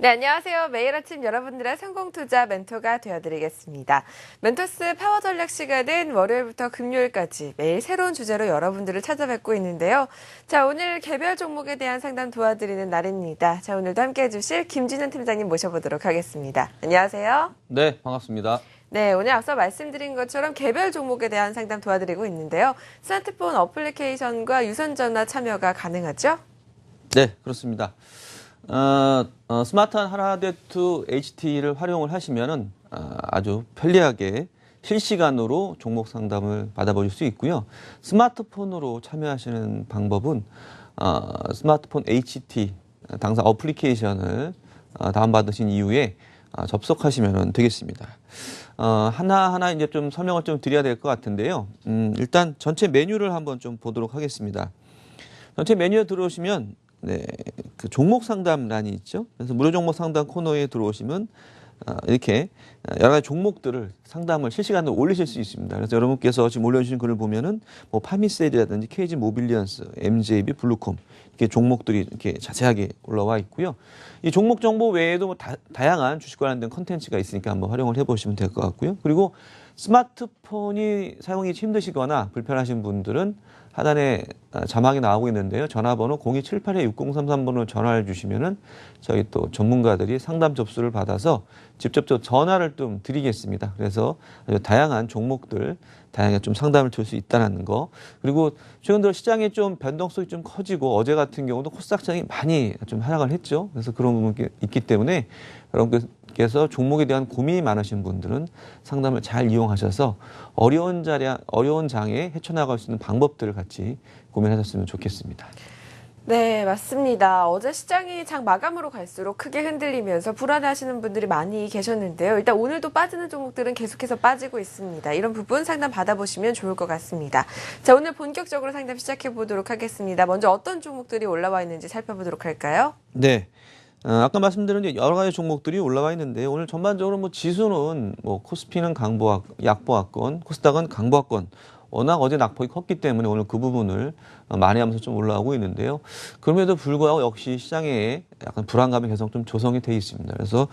네, 안녕하세요. 매일 아침 여러분들의 성공투자 멘토가 되어드리겠습니다. 멘토스 파워 전략 시간은 월요일부터 금요일까지 매일 새로운 주제로 여러분들을 찾아뵙고 있는데요. 자, 오늘 개별 종목에 대한 상담 도와드리는 날입니다. 자, 오늘도 함께 해주실 김진은 팀장님 모셔보도록 하겠습니다. 안녕하세요. 네, 반갑습니다. 네, 오늘 앞서 말씀드린 것처럼 개별 종목에 대한 상담 도와드리고 있는데요. 스마트폰 어플리케이션과 유선전화 참여가 가능하죠? 네, 그렇습니다. 스마트한 하나데투 HT를 활용을 하시면은 아주 편리하게 실시간으로 종목 상담을 받아보실 수 있고요. 스마트폰으로 참여하시는 방법은 스마트폰 HT 당사 어플리케이션을 다운받으신 이후에 접속하시면 되겠습니다. 하나하나 이제 좀 설명을 좀 드려야 될 것 같은데요. 일단 전체 메뉴를 한번 좀 보도록 하겠습니다. 전체 메뉴에 들어오시면 네, 그 종목 상담란이 있죠. 그래서 무료 종목 상담 코너에 들어오시면 이렇게 여러 가지 종목들을 상담을 실시간으로 올리실 수 있습니다. 그래서 여러분께서 지금 올려주신 글을 보면은 뭐 파미세일이라든지 KG 모빌리언스, MJB, 블루콤 이렇게 종목들이 이렇게 자세하게 올라와 있고요. 이 종목 정보 외에도 뭐 다양한 주식 관련된 컨텐츠가 있으니까 한번 활용을 해보시면 될 것 같고요. 그리고 스마트폰이 사용이 힘드시거나 불편하신 분들은 하단에 자막이 나오고 있는데요. 전화번호 02782-6033번으로 전화를 주시면은 저희 또 전문가들이 상담 접수를 받아서 직접 전화를 좀 드리겠습니다. 그래서 아주 다양한 종목들, 다양하게 좀 상담을 줄 수 있다는 거. 그리고 최근 들어 시장에 좀 변동성이 좀 커지고 어제 같은 경우도 코스닥 시장이 많이 좀 하락을 했죠. 그래서 그런 부분이 있기 때문에 여러분께서 종목에 대한 고민이 많으신 분들은 상담을 잘 이용하셔서 어려운 장에 헤쳐나갈 수 있는 방법들을 같이 고민하셨으면 좋겠습니다. 네, 맞습니다. 어제 시장이 장 마감으로 갈수록 크게 흔들리면서 불안해하시는 분들이 많이 계셨는데요. 일단 오늘도 빠지는 종목들은 계속해서 빠지고 있습니다. 이런 부분 상담 받아보시면 좋을 것 같습니다. 자, 오늘 본격적으로 상담 시작해 보도록 하겠습니다. 먼저 어떤 종목들이 올라와 있는지 살펴보도록 할까요? 네. 아까 말씀드린 여러 가지 종목들이 올라와 있는데 오늘 전반적으로 뭐 지수는 뭐 코스피는 약보합권, 코스닥은 강보합권. 워낙 어제 낙폭이 컸기 때문에 오늘 그 부분을 만회하면서 좀 올라오고 있는데요. 그럼에도 불구하고 역시 시장에 약간 불안감이 계속 좀 조성이 돼 있습니다. 그래서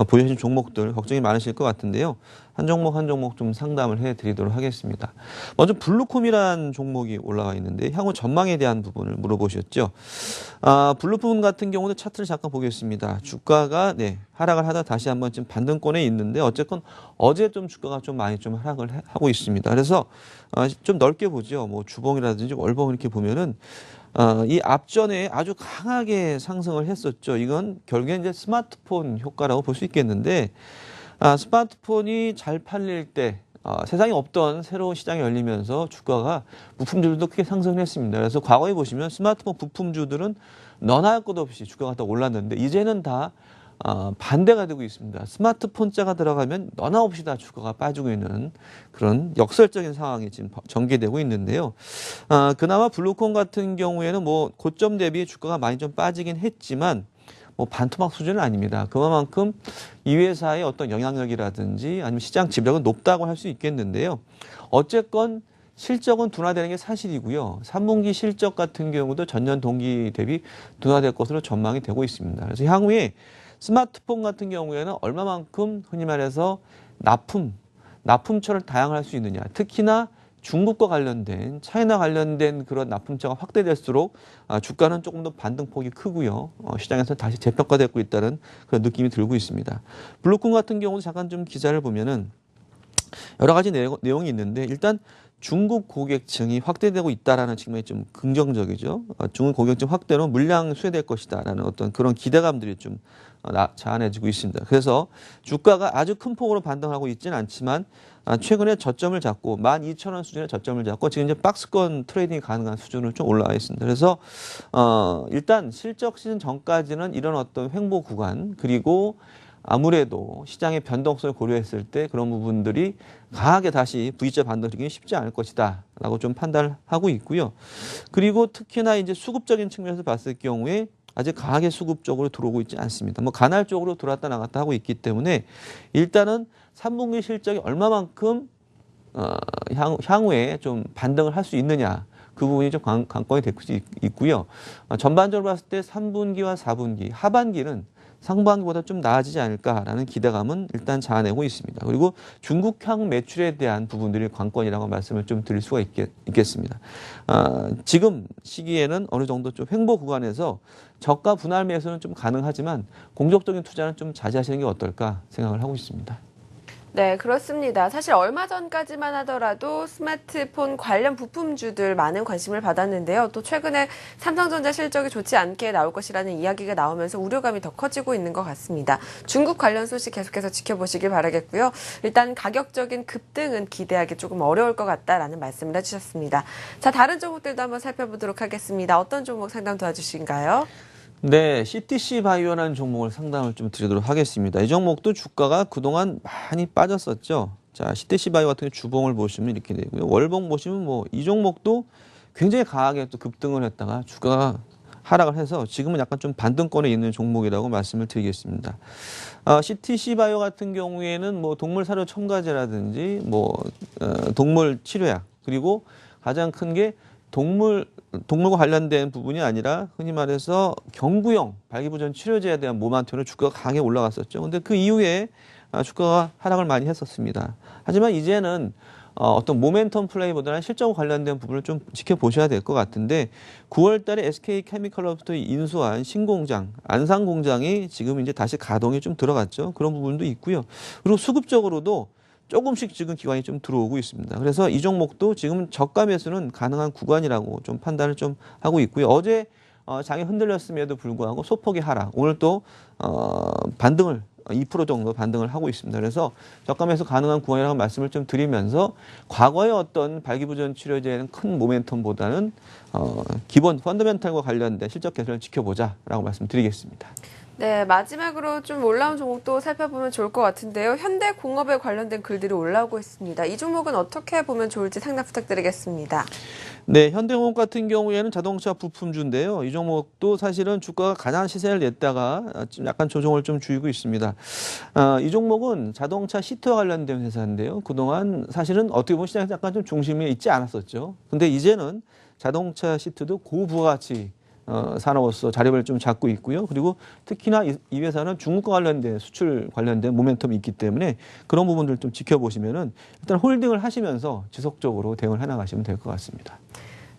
보여주신 종목들 걱정이 많으실 것 같은데요. 한 종목 좀 상담을 해드리도록 하겠습니다. 먼저 블루콤이라는 종목이 올라와 있는데 향후 전망에 대한 부분을 물어보셨죠. 블루콤 같은 경우는 차트를 잠깐 보겠습니다. 주가가 하락을 하다 다시 한번 지금 반등권에 있는데 어쨌건 어제 좀 주가가 좀 많이 좀 하락을 하고 있습니다. 그래서 좀 넓게 보죠. 뭐 주봉이라든지 월봉 이렇게 보면은 이 앞전에 아주 강하게 상승을 했었죠. 이건 결국에 이제 스마트폰 효과라고 볼 수 있겠는데 스마트폰이 잘 팔릴 때 세상에 없던 새로운 시장이 열리면서 주가가 부품주들도 크게 상승을 했습니다. 그래서 과거에 보시면 스마트폰 부품주들은 너나 할 것 없이 주가가 다 올랐는데 이제는 다 반대가 되고 있습니다. 스마트폰자가 들어가면 너나 없이 다 주가가 빠지고 있는 그런 역설적인 상황이 지금 전개되고 있는데요. 그나마 블루콤 같은 경우에는 뭐 고점 대비 주가가 많이 좀 빠지긴 했지만 뭐 반토막 수준은 아닙니다. 그만큼 이 회사의 어떤 영향력이라든지 아니면 시장 지배력은 높다고 할 수 있겠는데요. 어쨌건 실적은 둔화되는 게 사실이고요. 3분기 실적 같은 경우도 전년 동기 대비 둔화될 것으로 전망이 되고 있습니다. 그래서 향후에 스마트폰 같은 경우에는 얼마만큼 흔히 말해서 납품처를 다양화할 수 있느냐. 특히나 중국과 관련된 차이나 관련된 그런 납품처가 확대될수록 주가는 조금 더 반등폭이 크고요. 시장에서 다시 재평가되고 있다는 그런 느낌이 들고 있습니다. 블루콤 같은 경우도 잠깐 좀 기사를 보면은 여러 가지 내용이 있는데 일단 중국 고객층이 확대되고 있다라는 측면이 좀 긍정적이죠. 중국 고객층 확대로 물량 수혜될 것이다라는 어떤 그런 기대감들이 좀 자아내지고 있습니다. 그래서 주가가 아주 큰 폭으로 반등하고 있지는 않지만 최근에 저점을 잡고 12,000원 수준의 저점을 잡고 지금 이제 박스권 트레이딩이 가능한 수준으로 좀 올라와 있습니다. 그래서 일단 실적 시즌 전까지는 이런 어떤 횡보 구간 그리고 아무래도 시장의 변동성을 고려했을 때 그런 부분들이 강하게 다시 V자 반등하기 쉽지 않을 것이다 라고 좀 판단을 하고 있고요. 그리고 특히나 이제 수급적인 측면에서 봤을 경우에 아직 강하게 수급 쪽으로 들어오고 있지 않습니다. 뭐 간헐적으로 들어왔다 나갔다 하고 있기 때문에 일단은 3분기 실적이 얼마만큼 향후에 좀 반등을 할 수 있느냐 그 부분이 좀 관건이 될 수 있고요. 전반적으로 봤을 때 3분기와 4분기 하반기는 상반기보다 좀 나아지지 않을까라는 기대감은 일단 자아내고 있습니다. 그리고 중국향 매출에 대한 부분들이 관건이라고 말씀을 좀 드릴 수가 있겠습니다. 지금 시기에는 어느 정도 좀 횡보 구간에서 저가 분할 매수는 좀 가능하지만 공격적인 투자는 좀 자제하시는 게 어떨까 생각을 하고 있습니다. 네, 그렇습니다. 사실 얼마 전까지만 하더라도 스마트폰 관련 부품주들 많은 관심을 받았는데요. 또 최근에 삼성전자 실적이 좋지 않게 나올 것이라는 이야기가 나오면서 우려감이 더 커지고 있는 것 같습니다. 중국 관련 소식 계속해서 지켜보시길 바라겠고요. 일단 가격적인 급등은 기대하기 조금 어려울 것 같다라는 말씀을 해주셨습니다. 자, 다른 종목들도 한번 살펴보도록 하겠습니다. 어떤 종목 상담 도와주신가요? 네, CTC 바이오라는 종목을 상담을 좀 드리도록 하겠습니다. 이 종목도 주가가 그동안 많이 빠졌었죠. 자, CTC 바이오 같은 경우 주봉을 보시면 이렇게 되고요. 월봉 보시면 뭐 이 종목도 굉장히 강하게 또 급등을 했다가 주가가 하락을 해서 지금은 약간 좀 반등권에 있는 종목이라고 말씀을 드리겠습니다. CTC 바이오 같은 경우에는 뭐 동물 사료 첨가제라든지 동물 치료약 그리고 가장 큰 게 동물과 관련된 부분이 아니라 흔히 말해서 경구용 발기부전 치료제에 대한 모멘텀으로 주가가 강하게 올라갔었죠. 근데 그 이후에 주가가 하락을 많이 했었습니다. 하지만 이제는 어떤 모멘텀 플레이보다는 실적과 관련된 부분을 좀 지켜보셔야 될 것 같은데 9월 달에 SK케미칼로부터 인수한 신공장, 안산공장이 지금 이제 다시 가동이 좀 들어갔죠. 그런 부분도 있고요. 그리고 수급적으로도 조금씩 지금 기관이 좀 들어오고 있습니다. 그래서 이 종목도 지금 저가 매수는 가능한 구간이라고 좀 판단을 좀 하고 있고요. 어제 장이 흔들렸음에도 불구하고 소폭의 하락, 오늘 또 반등을 2% 정도 반등을 하고 있습니다. 그래서 저가 매수 가능한 구간이라고 말씀을 좀 드리면서 과거의 어떤 발기부전 치료제는 큰 모멘텀보다는 기본 펀더멘탈과 관련된 실적 개선을 지켜보자라고 말씀드리겠습니다. 네, 마지막으로 좀 올라온 종목도 살펴보면 좋을 것 같은데요. 현대공업에 관련된 글들이 올라오고 있습니다. 이 종목은 어떻게 보면 좋을지 상담 부탁드리겠습니다. 네, 현대공업 같은 경우에는 자동차 부품주인데요. 이 종목도 사실은 주가가 가장 시세를 냈다가 좀 약간 조정을 좀 주고 있습니다. 이 종목은 자동차 시트와 관련된 회사인데요. 그동안 사실은 어떻게 보면 시장에서 약간 좀 중심에 있지 않았었죠. 근데 이제는 자동차 시트도 고부가가치 산업으로서 자리를 좀 잡고 있고요. 그리고 특히나 이 회사는 중국과 관련된 수출 관련된 모멘텀이 있기 때문에 그런 부분들 좀 지켜보시면은 일단 홀딩을 하시면서 지속적으로 대응을 해나가시면 될 것 같습니다.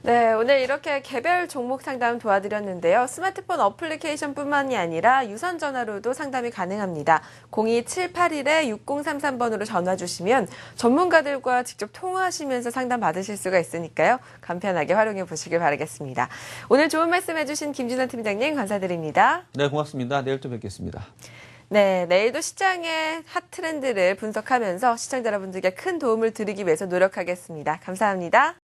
네, 오늘 이렇게 개별 종목 상담 도와드렸는데요. 스마트폰 어플리케이션뿐만이 아니라 유선 전화로도 상담이 가능합니다. 02781-6033번으로 전화 주시면 전문가들과 직접 통화하시면서 상담 받으실 수가 있으니까요. 간편하게 활용해 보시길 바라겠습니다. 오늘 좋은 말씀 해주신 김준환 팀장님 감사드립니다. 네, 고맙습니다. 내일 또 뵙겠습니다. 네, 내일도 시장의 핫 트렌드를 분석하면서 시청자 여러분들께 큰 도움을 드리기 위해서 노력하겠습니다. 감사합니다.